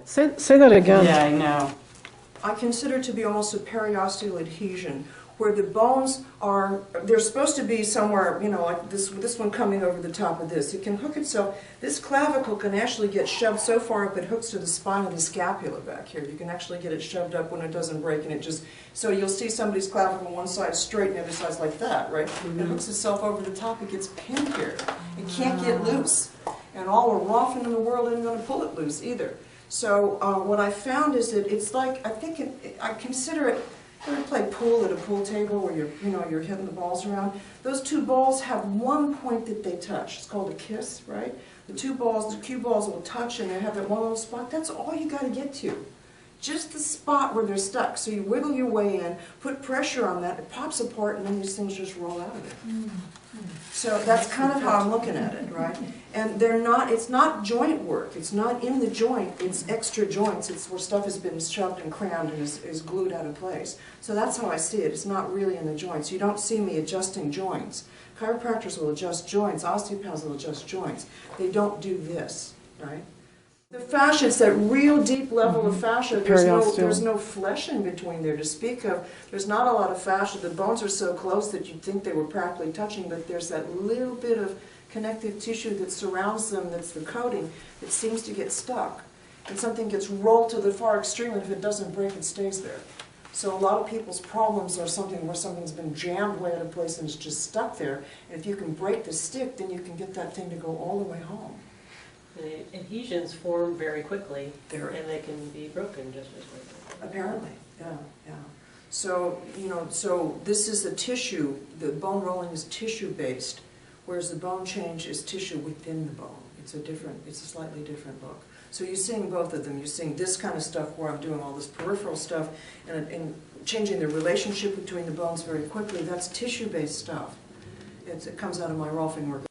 Say that again. Yeah, I know. I consider it to be almost a periosteal adhesion, where the bones are, they're supposed to be somewhere, you know, like this one coming over the top of this. It can hook itself, this clavicle can actually get shoved so far up it hooks to the spine of the scapula back here. You can actually get it shoved up when it doesn't break, and it just, so you'll see somebody's clavicle on one side straight and the other side's like that, right? It hooks itself over the top, it gets pinned here. It can't get loose. And all the Rolfer in the world isn't going to pull it loose either. So what I found is that it's like, I consider it, you ever play pool at a pool table where you're hitting the balls around? Those two balls have one point that they touch. It's called a kiss, right? The two balls, the cue balls will touch and they have that one little spot. That's all you got to get to. Just the spot where they're stuck. So you wiggle your way in, put pressure on that, it pops apart, and then these things just roll out of it. So that's kind of how I'm looking at it, right? And they're not, it's not joint work. It's not in the joint, it's extra joints. It's where stuff has been shoved and crammed and is glued out of place. So that's how I see it. It's not really in the joints. You don't see me adjusting joints. Chiropractors will adjust joints. Osteopaths will adjust joints. They don't do this, right? The fascia, it's that real deep level of fascia. There's no flesh in between there to speak of. There's not a lot of fascia. The bones are so close that you'd think they were practically touching, but there's that little bit of connective tissue that surrounds them, that's the coating, that seems to get stuck. And something gets rolled to the far extreme, and if it doesn't break, it stays there. So a lot of people's problems are something where something's been jammed way out of place and it's just stuck there. And if you can break the stick, then you can get that thing to go all the way home. The adhesions form very quickly, Very. and they can be broken just as quickly. Apparently, yeah. So, so this is a tissue, the bone rolling is tissue-based, whereas the bone change is tissue within the bone. It's a slightly different look. So you're seeing both of them. You're seeing this kind of stuff where I'm doing all this peripheral stuff and changing the relationship between the bones very quickly. That's tissue-based stuff. It comes out of my Rolfing work.